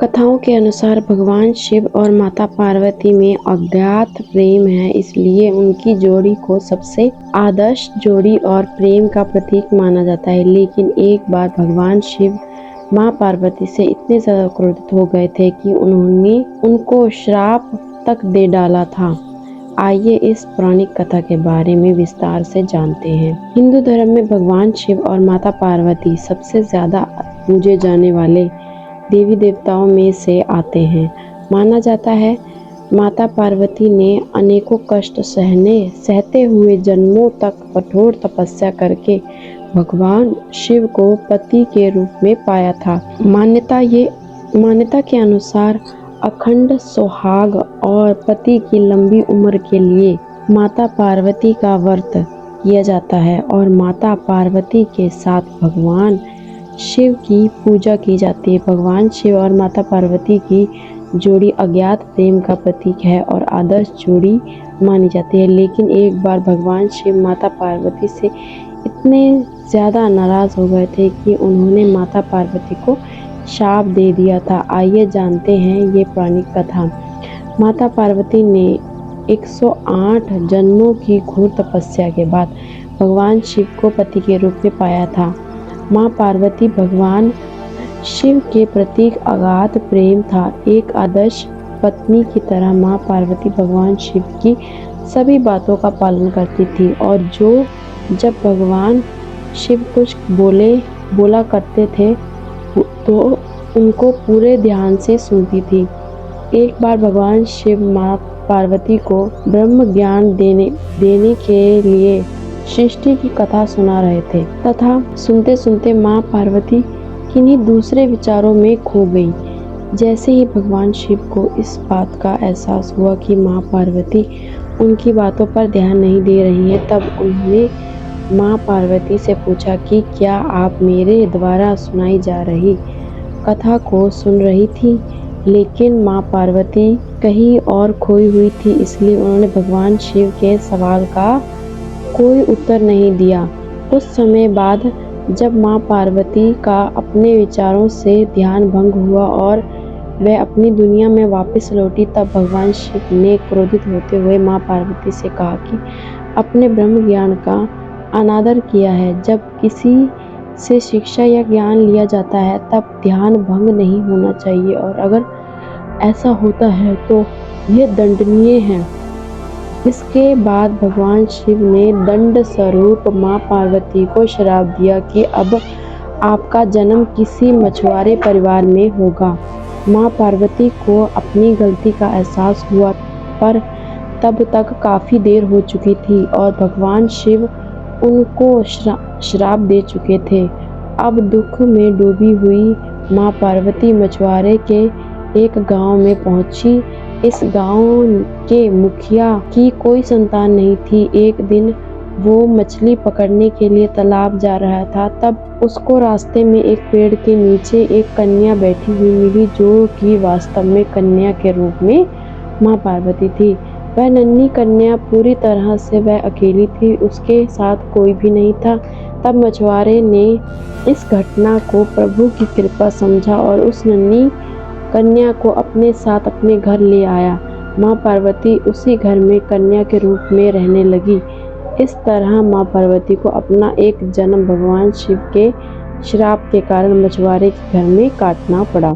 कथाओं के अनुसार भगवान शिव और माता पार्वती में अज्ञात प्रेम है, इसलिए उनकी जोड़ी को सबसे आदर्श जोड़ी और प्रेम का प्रतीक माना जाता है। लेकिन एक बार भगवान शिव मां पार्वती से इतने ज्यादा क्रोधित हो गए थे कि उन्होंने उनको श्राप तक दे डाला था। आइए इस पौराणिक कथा के बारे में विस्तार से जानते हैं। हिंदू धर्म में भगवान शिव और माता पार्वती सबसे ज्यादा पूजे जाने वाले देवी देवताओं में से आते हैं। माना जाता है माता पार्वती ने अनेकों कष्ट सहते हुए जन्मों तक कठोर तपस्या करके भगवान शिव को पति के रूप में पाया था। मान्यता के अनुसार अखंड सुहाग और पति की लंबी उम्र के लिए माता पार्वती का व्रत किया जाता है और माता पार्वती के साथ भगवान शिव की पूजा की जाती है। भगवान शिव और माता पार्वती की जोड़ी अज्ञात प्रेम का प्रतीक है और आदर्श जोड़ी मानी जाती है। लेकिन एक बार भगवान शिव माता पार्वती से इतने ज़्यादा नाराज़ हो गए थे कि उन्होंने माता पार्वती को शाप दे दिया था। आइए जानते हैं ये पौराणिक कथा। माता पार्वती ने 108 जन्मों की घोर तपस्या के बाद भगवान शिव को पति के रूप में पाया था। माँ पार्वती भगवान शिव के प्रतीक अगाध प्रेम था। एक आदर्श पत्नी की तरह माँ पार्वती भगवान शिव की सभी बातों का पालन करती थी और जब भगवान शिव कुछ बोला करते थे तो उनको पूरे ध्यान से सुनती थी। एक बार भगवान शिव माँ पार्वती को ब्रह्म ज्ञान देने के लिए सृष्टि की कथा सुना रहे थे तथा सुनते सुनते माँ पार्वती किन्हीं दूसरे विचारों में खो गई। जैसे ही भगवान शिव को इस बात का एहसास हुआ कि माँ पार्वती उनकी बातों पर ध्यान नहीं दे रही है, तब उन्होंने माँ पार्वती से पूछा कि क्या आप मेरे द्वारा सुनाई जा रही कथा को सुन रही थी। लेकिन माँ पार्वती कहीं और खोई हुई थी, इसलिए उन्होंने भगवान शिव के सवाल का कोई उत्तर नहीं दिया। कुछ समय बाद जब माँ पार्वती का अपने विचारों से ध्यान भंग हुआ और वह अपनी दुनिया में वापस लौटी, तब भगवान शिव ने क्रोधित होते हुए माँ पार्वती से कहा कि अपने ब्रह्म ज्ञान का अनादर किया है। जब किसी से शिक्षा या ज्ञान लिया जाता है तब ध्यान भंग नहीं होना चाहिए और अगर ऐसा होता है तो यह दंडनीय है। इसके बाद भगवान शिव ने दंड स्वरूप माँ पार्वती को श्राप दिया कि अब आपका जन्म किसी मछुआरे परिवार में होगा। माँ पार्वती को अपनी गलती का एहसास हुआ, पर तब तक काफ़ी देर हो चुकी थी और भगवान शिव उनको श्राप दे चुके थे। अब दुख में डूबी हुई माँ पार्वती मछुआरे के एक गांव में पहुंची। इस गांव के मुखिया की कोई संतान नहीं थी। एक दिन वो मछली पकड़ने के लिए तालाब जा रहा था, तब उसको रास्ते में एक पेड़ के नीचे एक कन्या बैठी हुई मिली, जो कि वास्तव में कन्या के रूप में माँ पार्वती थी। वह नन्ही कन्या पूरी तरह से वह अकेली थी, उसके साथ कोई भी नहीं था। तब मछुआरे ने इस घटना को प्रभु की कृपा समझा और उस नन्ही कन्या को अपने साथ अपने घर ले आया। माँ पार्वती उसी घर में कन्या के रूप में रहने लगी। इस तरह माँ पार्वती को अपना एक जन्म भगवान शिव के श्राप के कारण मछुआरे के घर में काटना पड़ा।